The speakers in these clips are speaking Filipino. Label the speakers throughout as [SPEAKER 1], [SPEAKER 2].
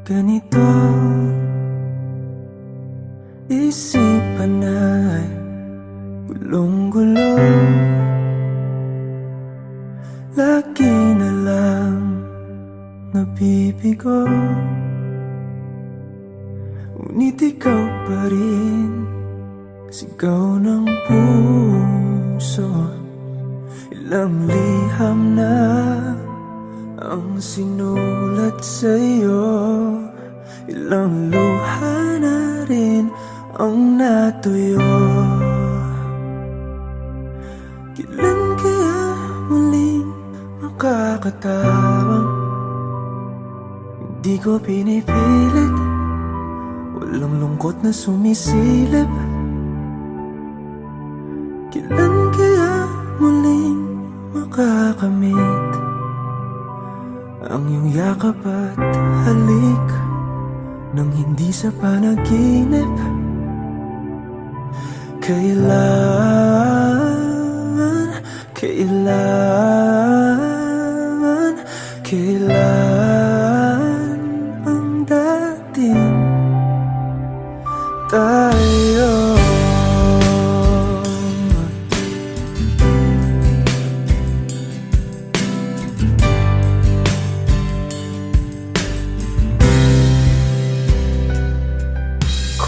[SPEAKER 1] ganito, isipan ay gulong-gulo. Lagi na lang nabibigo, ngunit ikaw pa rin sigaw ng puso. Ilang liham na ang sinulat sa'yo, ilang luha na rin ang natuyo. Kailan kaya muling makakatawang hindi ko pinipilit, walang lungkot na sumisilip. Kailan kaya muling makakamit ang iyong yakap at halik nang hindi sa panaginip? Kailan ang dating tayo?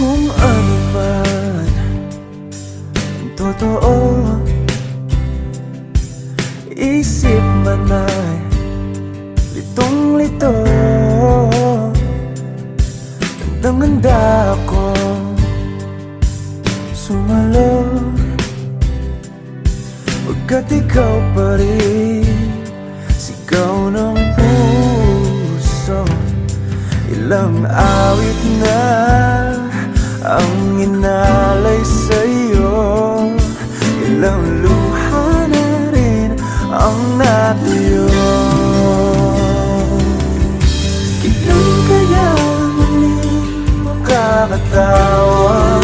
[SPEAKER 1] Kung ano man ang totoo, isip man ay litong-lito. Handang-handa ako sumalo, pagkat ikaw pa rin sigaw ng puso. Ilang awit na ang inalay sa'yo, ilang luha na rin ang natuyo. Kailan kaya muling makakatawa?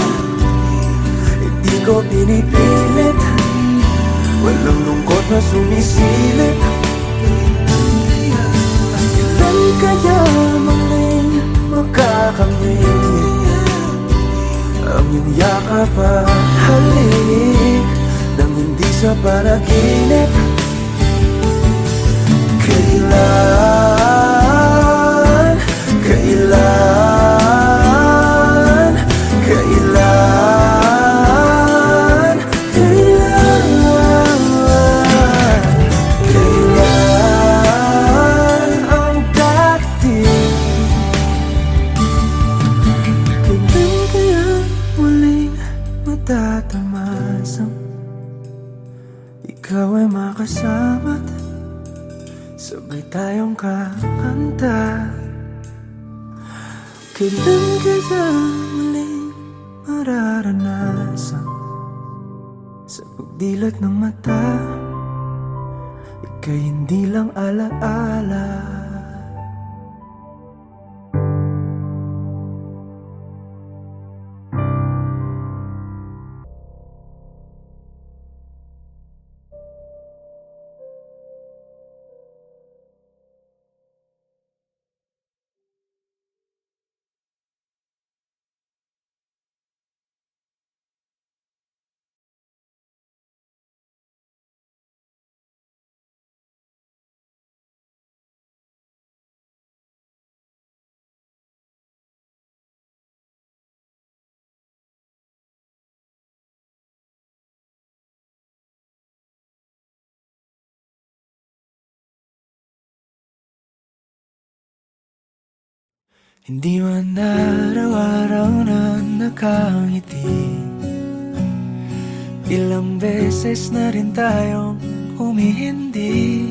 [SPEAKER 1] Hindi ko pinipilit, walang lungkot na sumisilip. Kailan kaya muling makakamit ang iyong yakap at halik nang hindi sa panaginip? Kailan ang dating? Kailan kaya muling matatamasang ikaw ay makasama't sabay tayong kakanta? Kailan kaya muling mararanasan sa pagdilat ng mata ika'y hindi lang alaala? Hindi man araw-araw na nakangiti, ilang beses na rin tayong humihindi.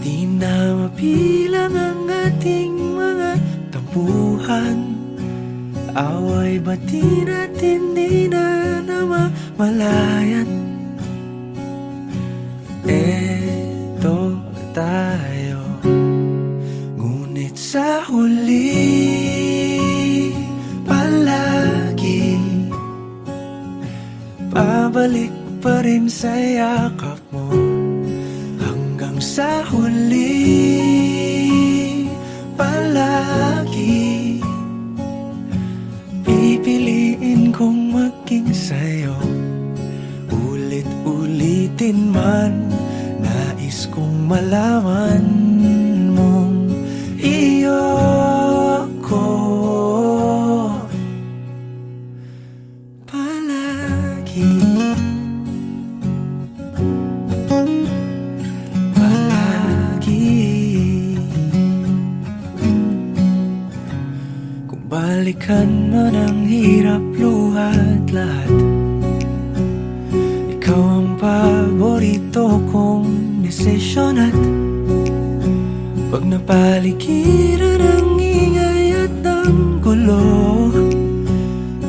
[SPEAKER 1] Di na mapilang ang ating mga tampuhan, away bati natin di na namamalayan. Eto tayo, ngunit sa huli palagi pabalik pa rin sa yakap mo. Hanggang sa huli palagi balikan man ang hirap, luhat lahat. Ikaw ang paborito kong desisyon at pag napaligiran ang ingay at ng gulo,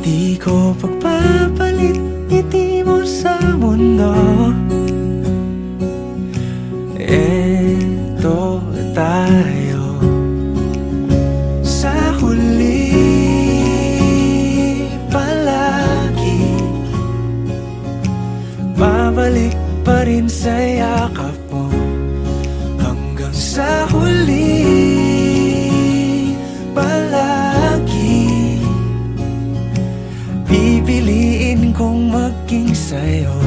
[SPEAKER 1] di ko pagpapalit ngiti mo sa mundo. Eto tayo sa huli palagi, babalik pa rin sa yakap mo hanggang sa huli palagi. Pipiliin kong maging sa'yo,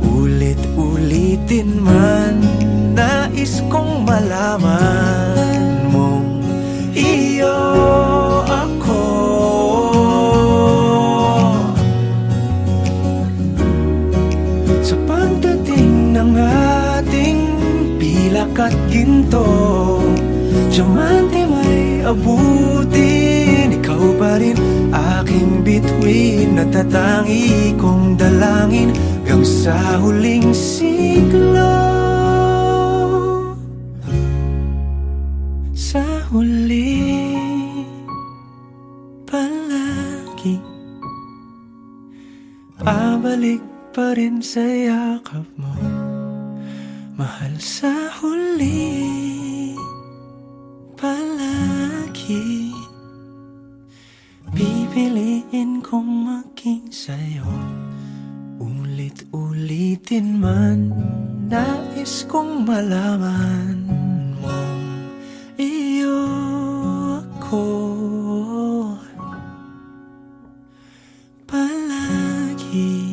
[SPEAKER 1] ulit-ulitin man. Nais kong malaman mong iyo ako. Sa pagdating ng ating pilak at ginto, diamante may abutin, ikaw pa rin aking bituin, natatangi kong dalangin hanggang sa huling siglo. Sa huli palagi, pabalik pa rin sa yakap mo, mahal. Sa huli palagi, pipiliin kong maging sa'yo, ulit-ulitin man. Nais kong malaman mong iyo ako palagi.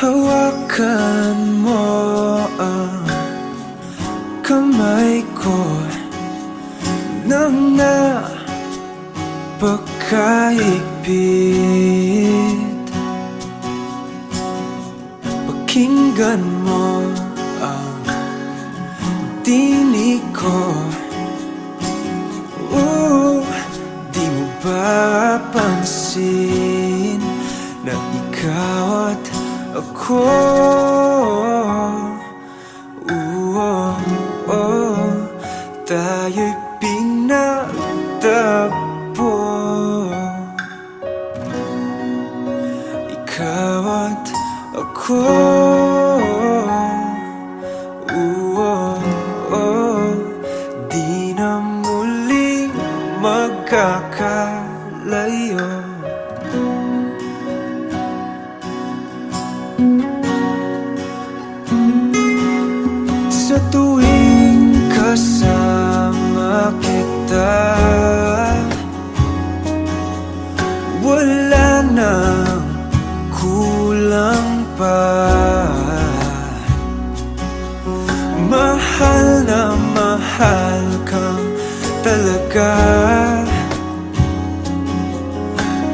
[SPEAKER 1] Hawakan mo ang kamay ko nang napakahigpit. Pakinggan mo ang tinig ko. Di mo ba pansin na ikaw at ako, tayo'y pinagtagpo. Ikaw at ako, di na muling magkakalayo. Sa tuwing kasama kita, wala nang kulang pa. Mahal na mahal kang talaga.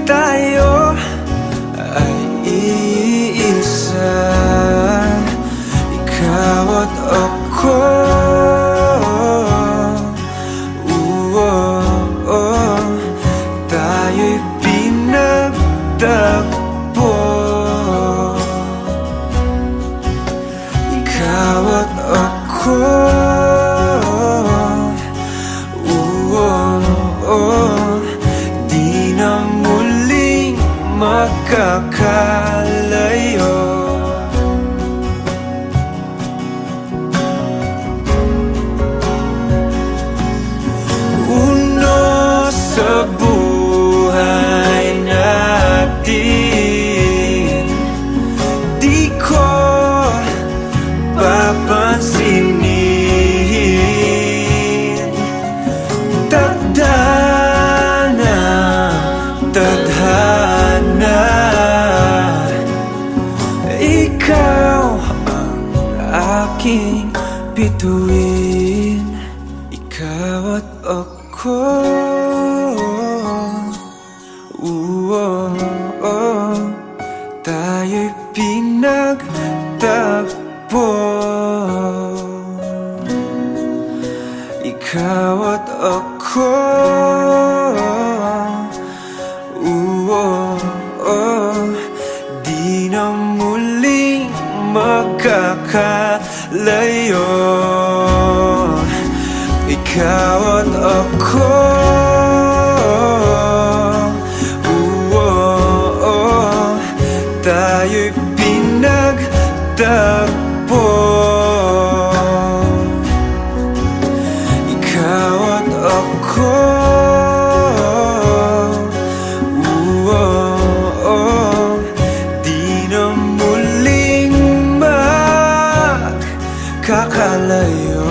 [SPEAKER 1] Tayo ay iisa, ikaw at ako. Tayo'y pinagtagpo. Ikaw at ako, di na muling magkakalayo. Sa buhay natin, di ko bituin, ikaw at ako. Tayo'y pinagtagpo. Ikaw at ako. Di na muling magkakalayo. Ikaw at ako. Tayo'y pinagtagpo. Ikaw at ako. Di na muling magkakalayo.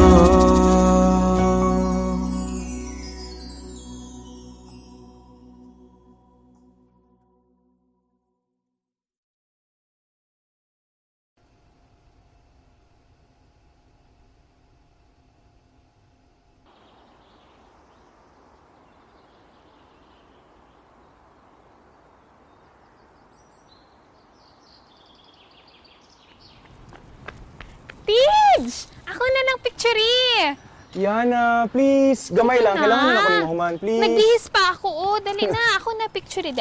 [SPEAKER 2] Tids! Ako na ng picture eh!
[SPEAKER 3] Yana, please. Gamay lang.
[SPEAKER 2] Na.
[SPEAKER 3] Kailangan mo na ako ni Mahuman, please.
[SPEAKER 2] Nagbihis pa ako. Oh, dali na. Ako na picture eh.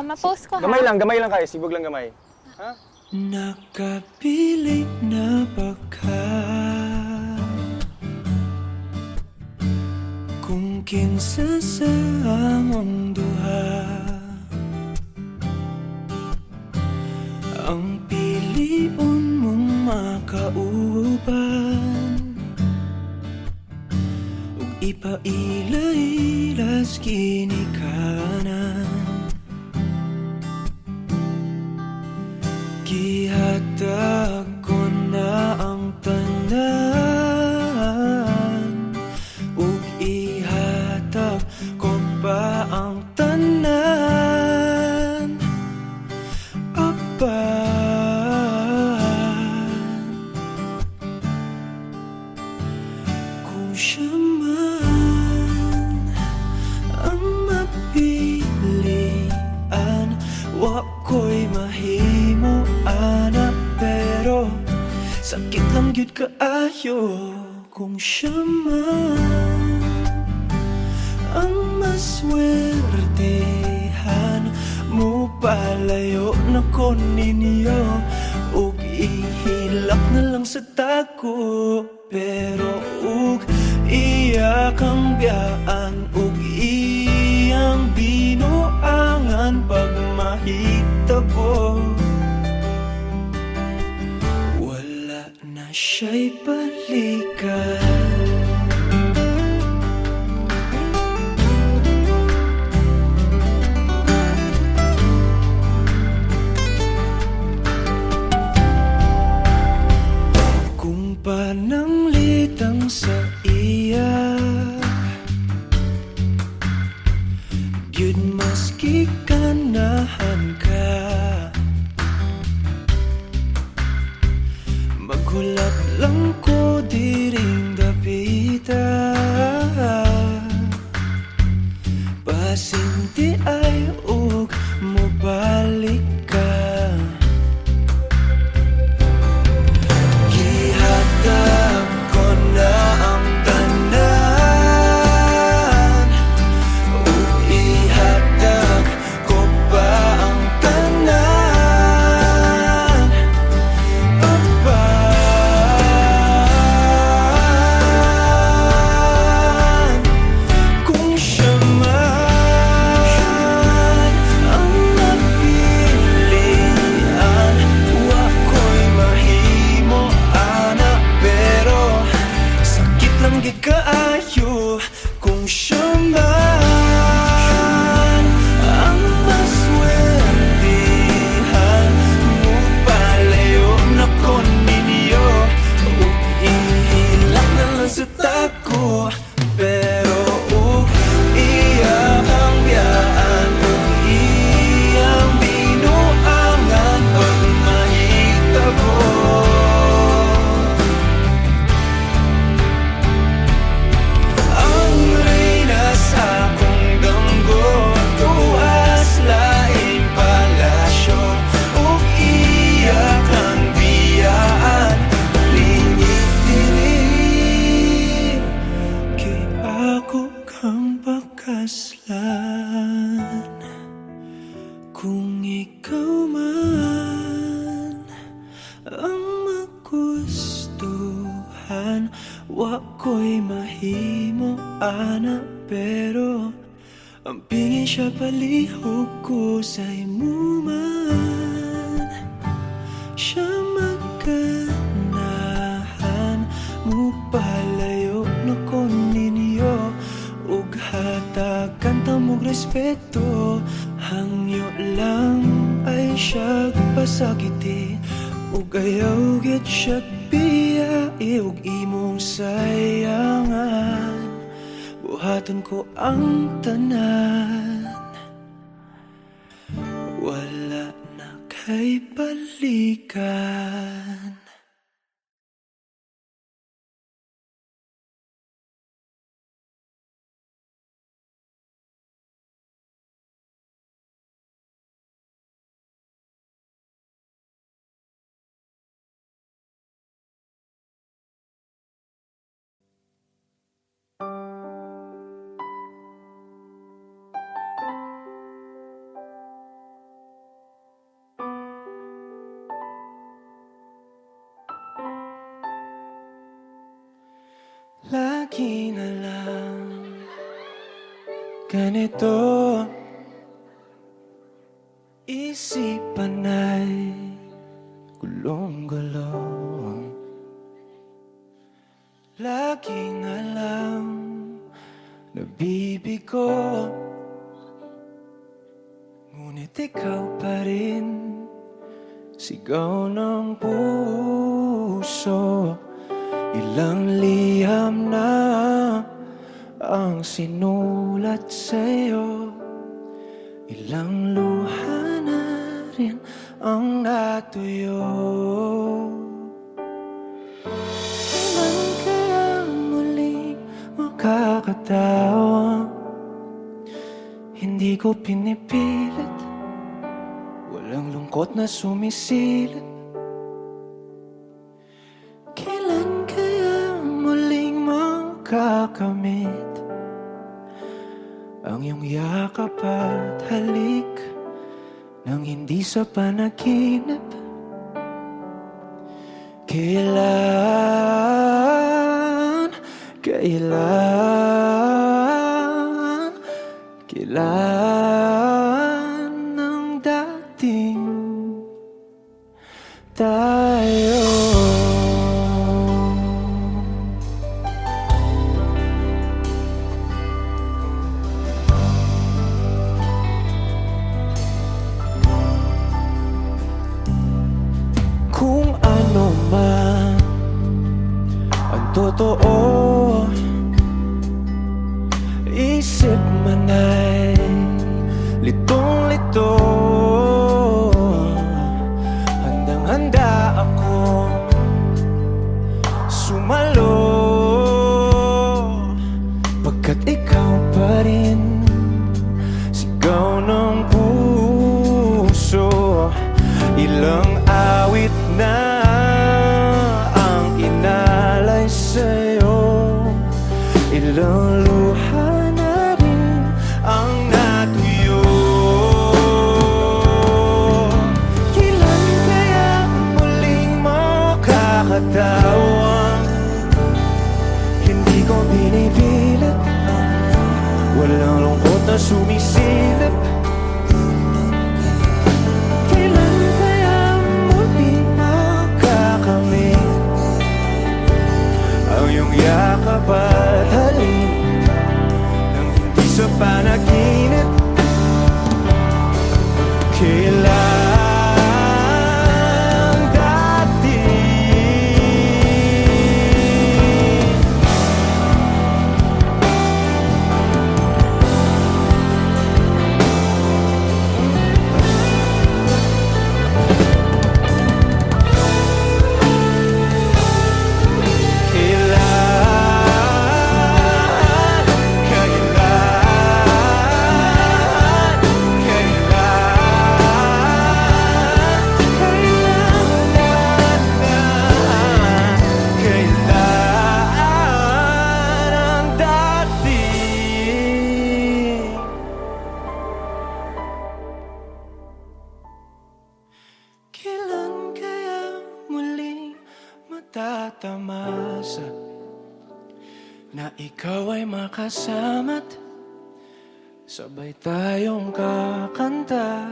[SPEAKER 2] Ma-post ko ha.
[SPEAKER 3] Gamay lang kayo. Sibog lang gamay. Ha?
[SPEAKER 1] Nakapilit na ba ka? Kung kinsa sa among duha ang piliun mong makauban, ug ipailailas ginikanan. Gihatag ko na ang tanan, ug ihatag ko pa ang tanan. Kung siya man ang mapilian, wako'y mahimo ana, pero sakit lang gyud kaayo. Kung siya man ang maswertehan, mo palayo na ko ninyo, ug ihilak na lang sa tako. Pero ug iya kang biyaan, ug iyang binuangan pag mahitabo. Wala na siya'y balikan. Pananglitang sa iya, gyud maski ganahan ka, maghulat lang ko di ako'y mahimo, ana, pero ang pingin siya palihog ko sa imuman. Siya magkanahan mo palayo na ko ninyo, ug hatagan ta mong respeto. Hangyo lang ay siya pasakiti, ug ayaw gid siya biyai, ug imong sayangan. Buhaton ko ang tanan, wala na kay balikan. Lagi na lang ganito, isipan ay gulong-gulong. Lagi na lang nabibigo, ngunit ikaw pa rin sigaw ng puso. Ilang liham na ang sinulat sa'yo, ilang luha na rin ang natuyo. Kailan kaya muling makakatawa? Hindi ko pinipilit, walang lungkot na sumisilip. Kailan kaya muling makakamit ang iyong yakap at halik nang hindi sa panaginip? Kailan, kailan ang dating tayo? Kung ano man ang totoo, isip man ay litong-lito. Handang-handa ako sumalo, pagkat ikaw pa rin sigaw ng puso. Ilang awit na ang inalay sa'yo, ilang luha na rin ang natuyo. Kailan kaya muling makakatawa? Hindi ko binipilit, walang lungkot na sumisilip. Yakap at halik nang hindi sa panaginip. Kailan dati tatamasa na ikaw ay makasama't sabay tayong kakanta.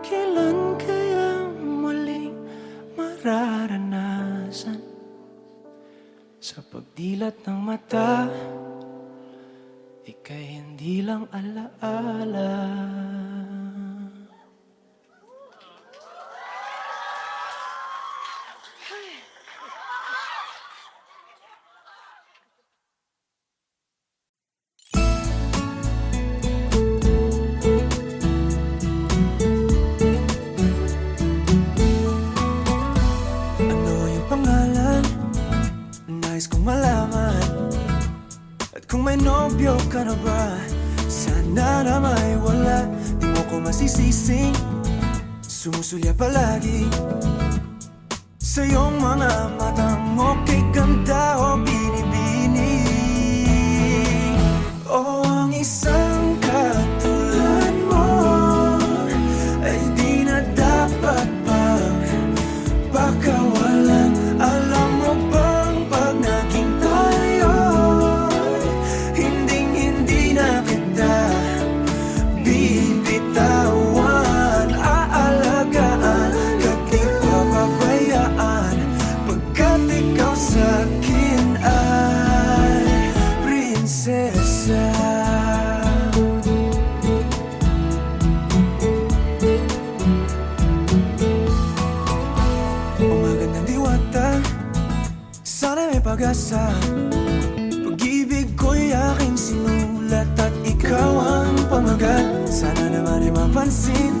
[SPEAKER 1] Kailan kaya muling mararanasan sa pagdilat ng mata, ika'y hindi lang alaala. Ano yung pangalan? Nais kong malaman. At kung may nobyo ka na ba, sana na may wala. Di mo ko masisising sumusulya palagi sa iyong mga matang okay ganda o binibini. O ang isang katulad mo ay di na dapat pang pakawalan. Alam mo bang pag naging tayo, hinding-hindi na kita bibitawan. Aalagaan, kahit papabayaan, pagkat ikaw sa'kin ay prinsesa. O magandang diwata, sana may pag-asa. Pag-ibig ko'y aking sinulat at ikaw ang pamagat. Sana naman ay mapansin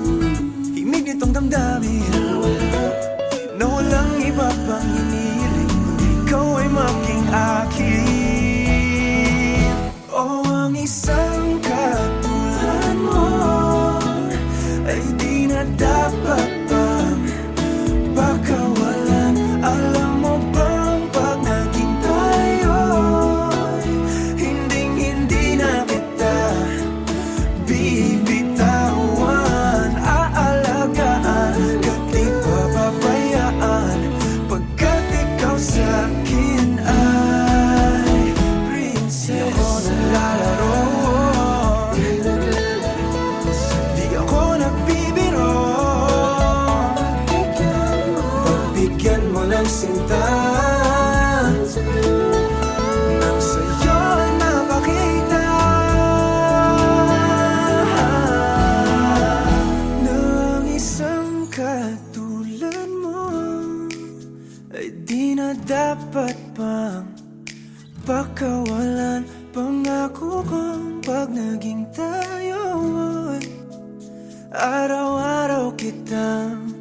[SPEAKER 1] himig nitong damdamin na walang iba pang hinihiling kundi ikaw ay maging akin. O ang isang katulad mo ay di na dapat pang pakawalan. Alam mo bang pag naging tayo, hinding-hindi na kita bibitawan. Aalagaan, kahit papabayaan, pagkat ikaw sa'kin ay prinsesa. Di ako naglalaro, di ako nagbibiro. Pagbigyan mo ng sinta, nang sa'yo ay mapakita ng isang katulad mo ay di na dapat pang pakawalan. Pangako kong pag naging tayo ay araw-araw kitang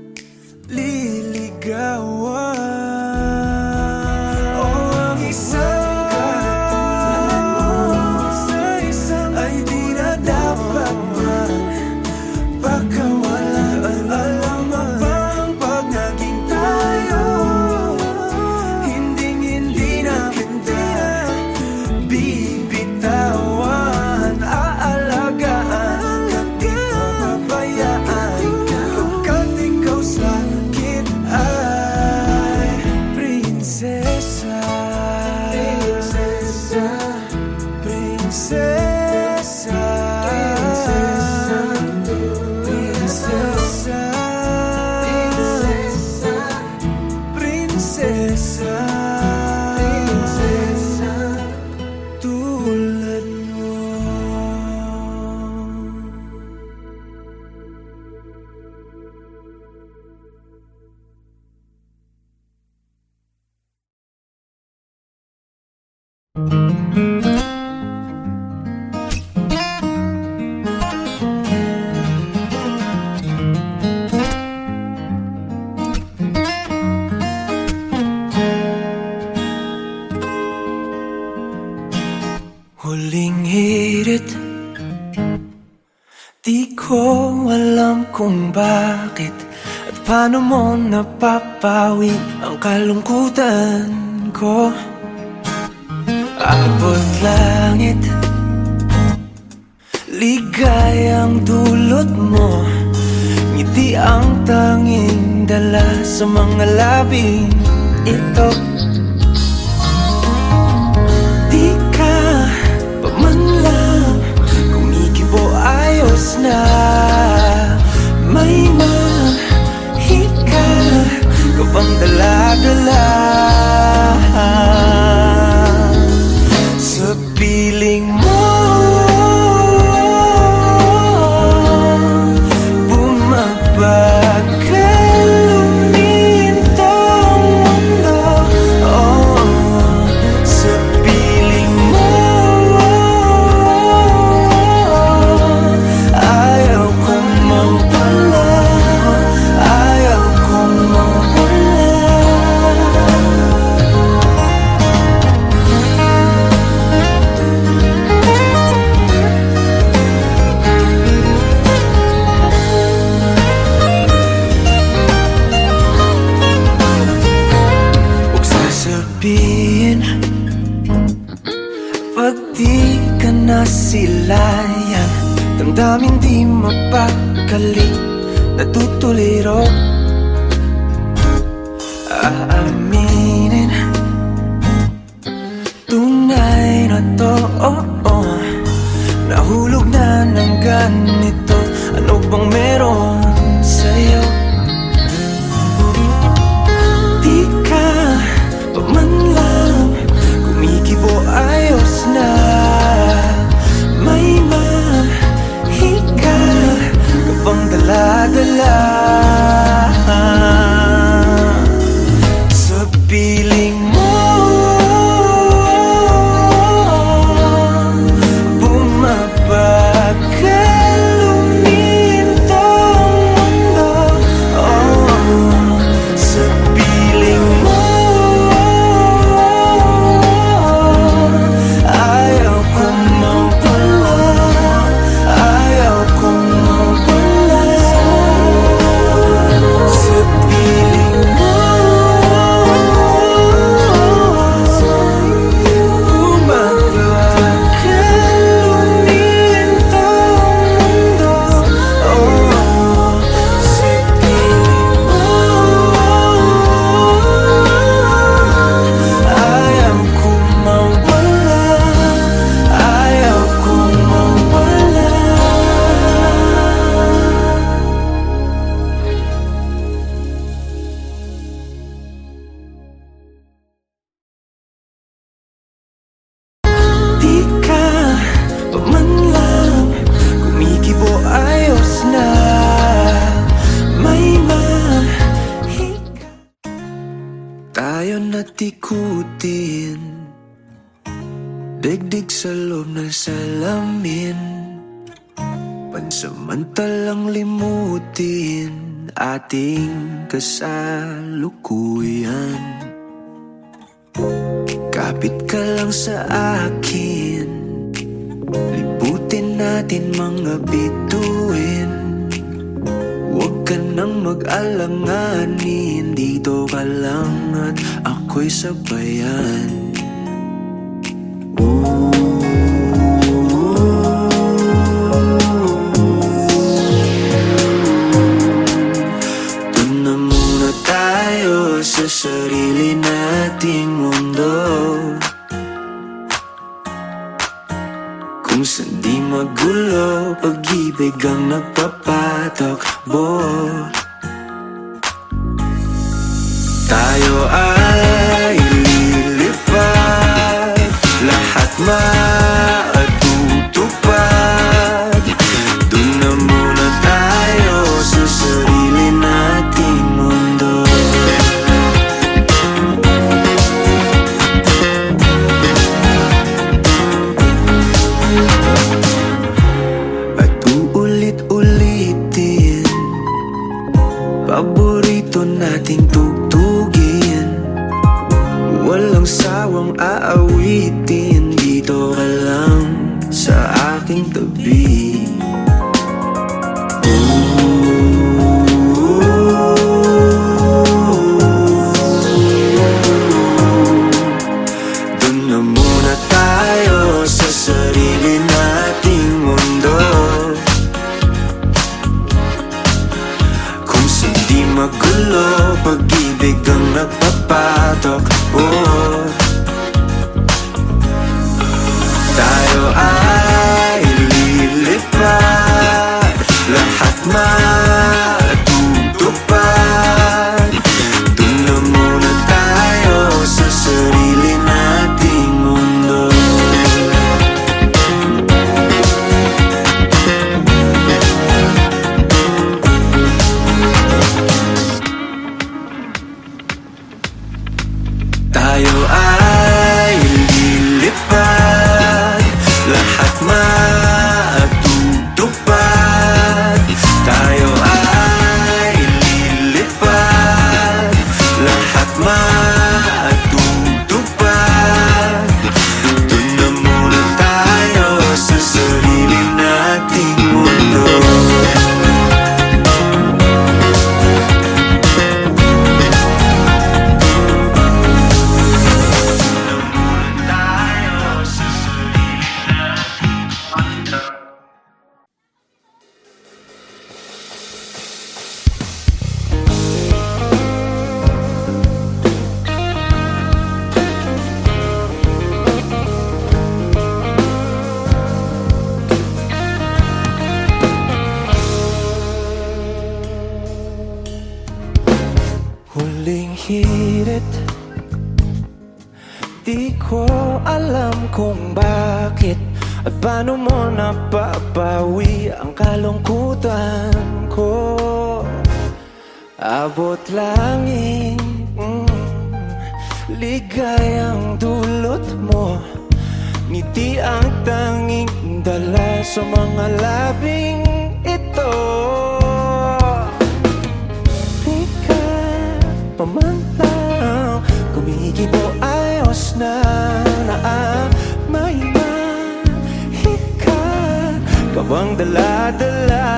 [SPEAKER 1] liligawan. O ang isang katulad mo ay di na dapat pang pakawalan. Alam mo bang pag naging tayo, hinding-hindi na kita bibitawan. Aalagaan, kahit papabayaan, pagkat ikaw sa'kin ay prinsesa. Prinsesa, prinsesa, prinsesa, prinsesa, tulad mo. Huling hirit, di ko alam kung bakit at paano mo napapawi ang kalungkutan ko. Abot langit, ligayang dulot mo, ngiti ang tanging dala sa mga labing ito. na may mahika ka bang dala-dala sa piling mo. Bumabagal lumintang mundo, oh, sa piling mo. Ayaw kong mawala, ayaw kong mawala. Huwag sasabihin pag di ka na silayan, damdamin di mapakali, natutuliro. Aaminin, tunay na to, oh, oh. Nahulog na ng ganito, ano bang meron sa'yo? Di ka pa man lang kumikibo, ayos na. May mahika ka bang dala-dala sa piling mo. Bumabagal lumintang mundo, oh, sa piling mo. Ayaw kong mawala, ayaw kong mawala sa piling mo. Bumabagal lumintang mundo, oh, sa piling mo. Ayaw kong mawala, ayaw kong mawala. Di ka pa man lang kumikibo, ayos na. May mahika tayo natikutin, digdig sa loob ng salamin, pansamantalang limutin ating kasalukuyan. Kapit ka lang sa akin, liputin natin mga bituin. Huwag ka nang mag-alanganin, dito ka lang at ako'y sabayan. Doon na muna tayo sa sarili nating mundo, kung saan di magulo, pag-ibig ang nagpapatakbo. Tayo ay lilipad, lahat matutupad. Doon na muna tayo sa sarili nating mundo. At uulit-ulitin paborito nating tugtugin, walang sawang aawitin, dito ka lang sa aking tabi. Doon na muna tayo sa sarili nating mundo, kung saan di magulo, pag-ibig ang nagpapatakbo. Tayo ay lilipad, matutupad. Doon na muna tayo sa sarili nating mundo. Tayo ay lilipad, lahat matutupad. Tayo ay lilipad, lahat matutupad. Doon na muna tayo sa sarili nating mundo. Huling hirit, di ko alam kung bakit at paano mo napapawi ang kalungkutan ko. Abot langit, ligayang dulot mo, ngiti ang tanging dala sa mga labing ito. Pamantang kumikibo ayos na may mahika ka bang dala-dala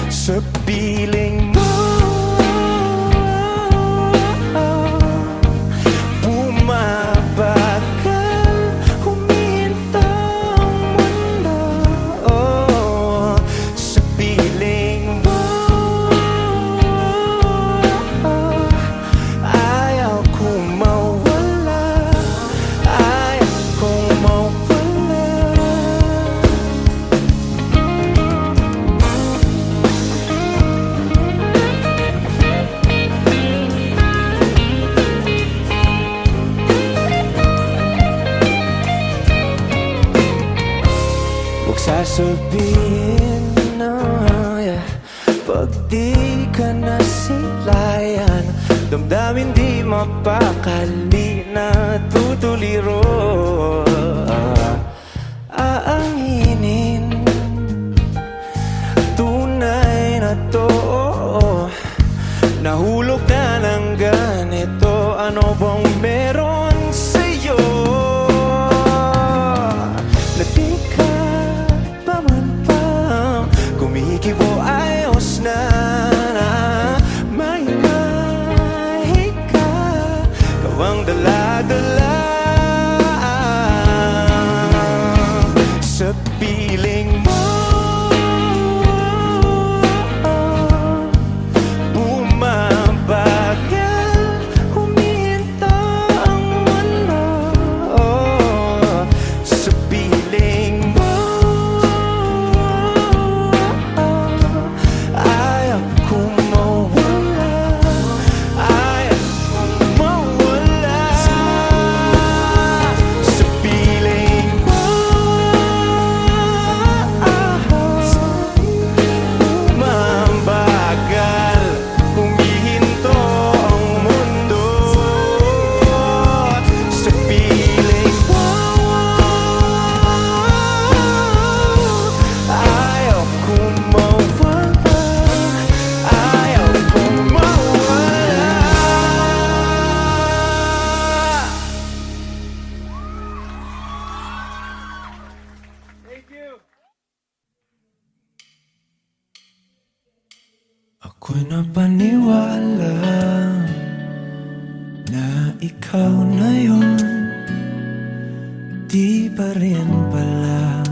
[SPEAKER 1] sa piling mo. Bumabagal, huminto ang mundo sa piling mo. Sasabihin na pag di ka nasilayan, damdamin di mapakali na tutuliro. Aanginin tunay na to, nahulog na ng ganito. Ano bang meron sa'yo na di ka kumikibo ayos na may mahika ka bang dala-dala sa piling mo. Bumabagal, huminto ang mundo sa piling mo. Ako'y napaniwala na ikaw na yun, di pa rin pala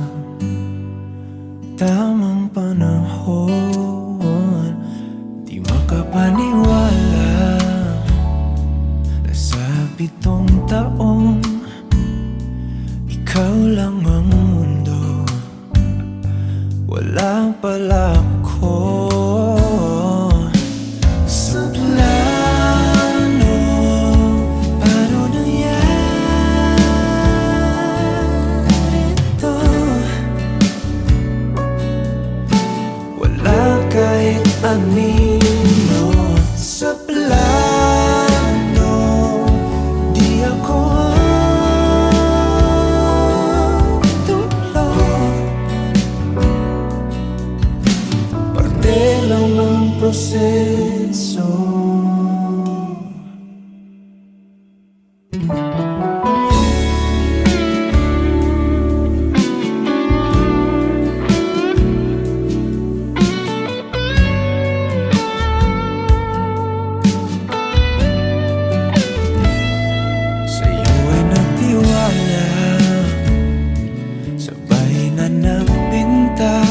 [SPEAKER 1] tamang panahon. Di makapaniwala na sa 7 taong ikaw lang ang mundo. balak ko sa plano. Paano nangyari ito? Wala kahit anino sa plano. Di ako tulog. Parte lang ng proseso. Sa'yo ay nagtiwala, sabay na nagpinta,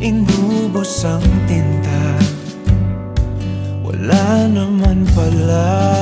[SPEAKER 1] inubos ang tinta. Wala naman pala